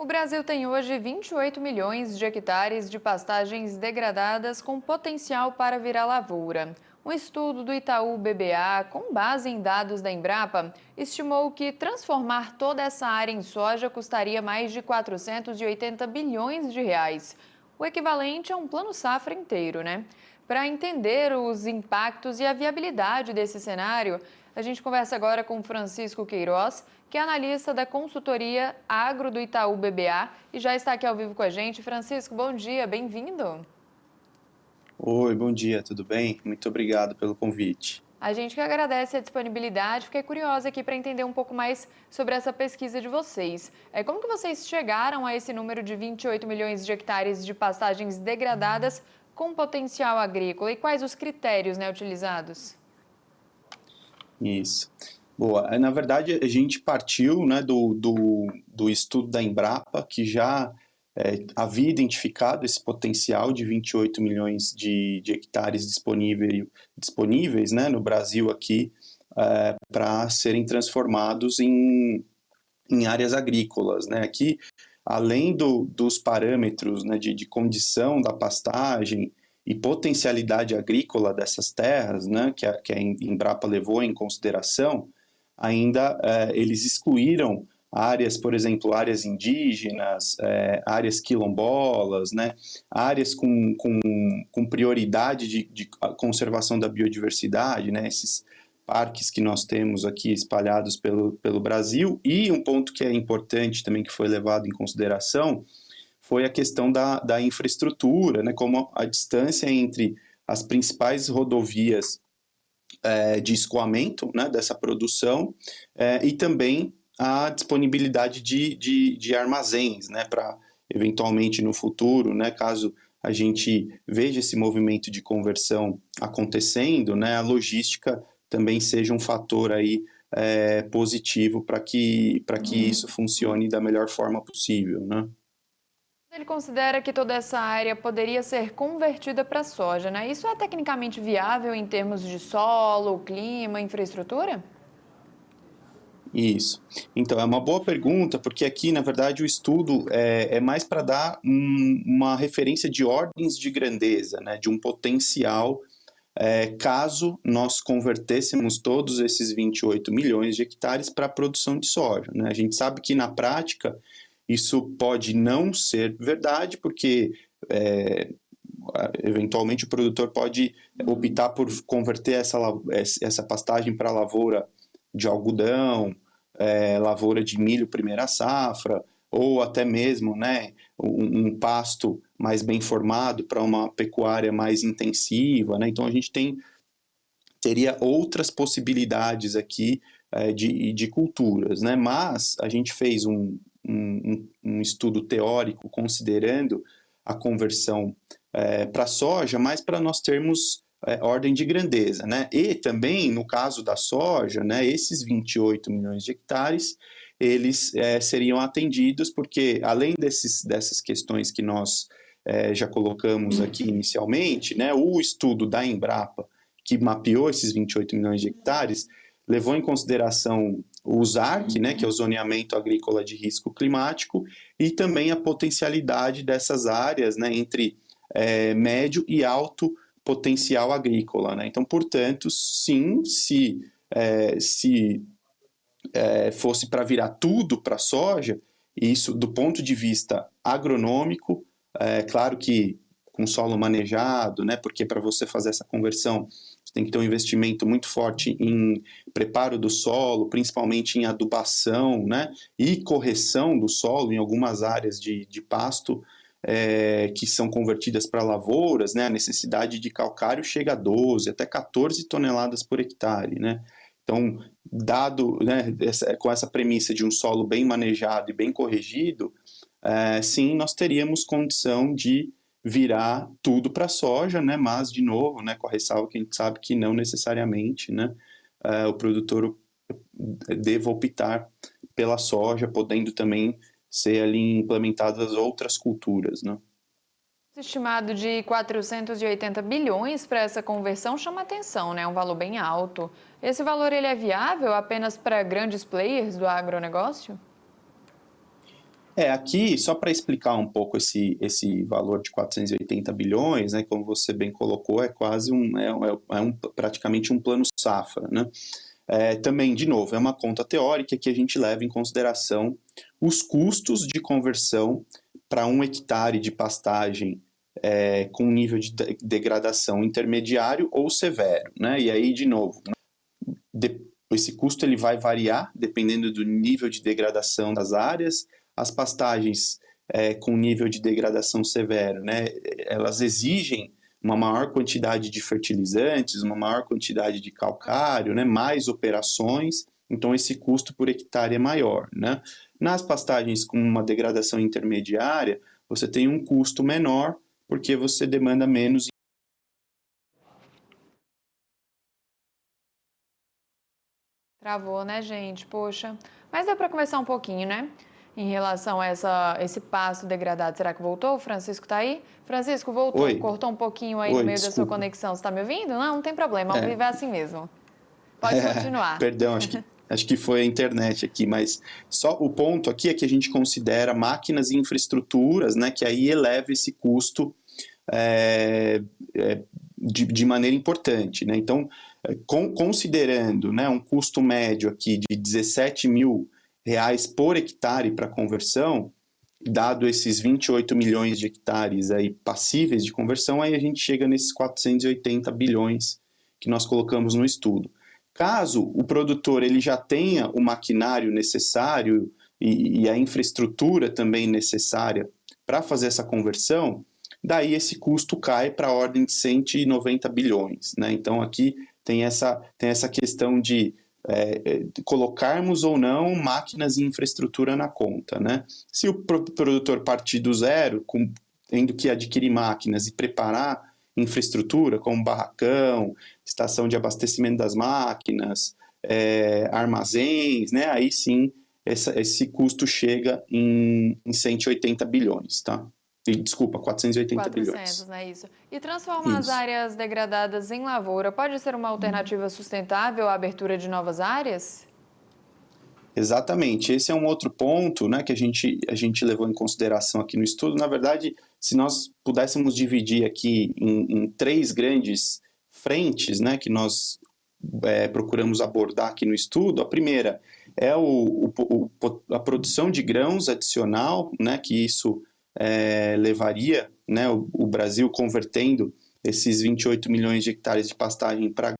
O Brasil tem hoje 28 milhões de hectares de pastagens degradadas com potencial para virar lavoura. Um estudo do Itaú BBA, com base em dados da Embrapa, estimou que transformar toda essa área em soja custaria mais de 480 bilhões de reais. O equivalente a um plano safra inteiro, né? Para entender os impactos e a viabilidade desse cenário, a gente conversa agora com Francisco Queiroz, que é analista da consultoria Agro do Itaú BBA e já está aqui ao vivo com a gente. Francisco, bom dia, bem-vindo. Oi, bom dia, tudo bem? Muito obrigado pelo convite. A gente que agradece a disponibilidade, fiquei curiosa aqui para entender um pouco mais sobre essa pesquisa de vocês. Como que vocês chegaram a esse número de 28 milhões de hectares de pastagens degradadas com potencial agrícola e quais os critérios, utilizados? Isso. Boa, na verdade a gente partiu, né, do estudo da Embrapa, que já havia identificado esse potencial de 28 milhões de hectares disponíveis, né, no Brasil aqui, para serem transformados em áreas agrícolas, né? Aqui, além dos parâmetros, né, de condição da pastagem e potencialidade agrícola dessas terras, né, que a Embrapa levou em consideração, ainda eles excluíram áreas, por exemplo, áreas indígenas, áreas quilombolas, né, áreas com prioridade de conservação da biodiversidade, né, esses parques que nós temos aqui espalhados pelo Brasil. E um ponto que é importante também, que foi levado em consideração, foi a questão da infraestrutura, né, como a distância entre as principais rodovias de escoamento, né, dessa produção, e também a disponibilidade de armazéns, né, para eventualmente no futuro, né, caso a gente veja esse movimento de conversão acontecendo, né, a logística também seja um fator aí positivo para que isso funcione da melhor forma possível, né? Ele considera que toda essa área poderia ser convertida para soja, né? Isso é tecnicamente viável em termos de solo, clima, infraestrutura? Isso. Então, é uma boa pergunta, porque aqui, na verdade, o estudo é mais para dar uma referência de ordens de grandeza, né, de um potencial, caso nós convertêssemos todos esses 28 milhões de hectares para a produção de soja, né? A gente sabe que, na prática, isso pode não ser verdade, porque eventualmente o produtor pode optar por converter essa pastagem para lavoura de algodão, lavoura de milho primeira safra, ou até mesmo, né, um pasto mais bem formado para uma pecuária mais intensiva, né? Então a gente teria outras possibilidades aqui de culturas, né? Mas a gente fez um estudo teórico considerando a conversão para soja, mas para nós termos ordem de grandeza, né? E também, no caso da soja, né, esses 28 milhões de hectares, eles seriam atendidos, porque além dessas questões que nós já colocamos aqui inicialmente, né, o estudo da Embrapa, que mapeou esses 28 milhões de hectares, levou em consideração o ZARC, né, que é o zoneamento agrícola de risco climático, e também a potencialidade dessas áreas, né, entre médio e alto potencial agrícola, né? Então, portanto, sim, se fosse para virar tudo para soja, isso do ponto de vista agronômico, claro que com solo manejado, né? Porque para você fazer essa conversão, você tem que ter um investimento muito forte em preparo do solo, principalmente em adubação, né? E correção do solo em algumas áreas de pasto, que são convertidas para lavouras, né, a necessidade de calcário chega a 12, até 14 toneladas por hectare, né? Então, dado, né, com essa premissa de um solo bem manejado e bem corrigido, sim, nós teríamos condição de virar tudo para soja, né? Mas, de novo, né, com a ressalva que a gente sabe que não necessariamente, né, o produtor deva optar pela soja, podendo também ser ali implementadas outras culturas, né? Esse estimado de 480 bilhões para essa conversão chama atenção, né? É um valor bem alto. Esse valor ele é viável apenas para grandes players do agronegócio? Aqui, só para explicar um pouco esse valor de 480 bilhões, né, como você bem colocou, é quase praticamente um plano safra, né? Também, de novo, é uma conta teórica que a gente leva em consideração os custos de conversão para 1 hectare de pastagem com nível de degradação intermediário ou severo, né? E aí, de novo, esse custo ele vai variar dependendo do nível de degradação das áreas. As pastagens com nível de degradação severo, né, elas exigem uma maior quantidade de fertilizantes, uma maior quantidade de calcário, né, mais operações, então esse custo por hectare é maior, né? Nas pastagens com uma degradação intermediária, você tem um custo menor, porque você demanda menos. Travou, né, gente? Poxa. Mas deu para conversar um pouquinho, né? Em relação a esse pasto degradado. Será que voltou? O Francisco tá aí? Francisco, voltou. Oi, Cortou um pouquinho aí no meio da sua desculpa. conexão. Você tá me ouvindo? Não, não tem problema. Ao É, vivo é assim mesmo. Pode continuar. Perdão, acho que foi a internet aqui, mas só o ponto aqui é que a gente considera máquinas e infraestruturas, né, que aí eleva esse custo de maneira importante, né? Então, considerando, né, um custo médio aqui de 17 mil reais por hectare para conversão, dado esses 28 milhões de hectares aí passíveis de conversão, aí a gente chega nesses 480 bilhões que nós colocamos no estudo. Caso o produtor ele já tenha o maquinário necessário e a infraestrutura também necessária para fazer essa conversão, daí esse custo cai para a ordem de 190 bilhões. Né? Então aqui tem essa questão de colocarmos ou não máquinas e infraestrutura na conta. Né? Se o produtor partir do zero, tendo que adquirir máquinas e preparar infraestrutura, como barracão, estação de abastecimento das máquinas, armazéns, né? Aí sim esse custo chega em 180 bilhões, tá? Desculpa, 480 bilhões. Né? Isso. E transformar as áreas degradadas em lavoura pode ser uma alternativa sustentável à abertura de novas áreas? Exatamente. Esse é um outro ponto, né, que a gente levou em consideração aqui no estudo. Na verdade, se nós pudéssemos dividir aqui em 3 grandes frentes, né, que nós procuramos abordar aqui no estudo, a primeira é a produção de grãos adicional, né, que isso levaria, né, o Brasil convertendo esses 28 milhões de hectares de pastagem para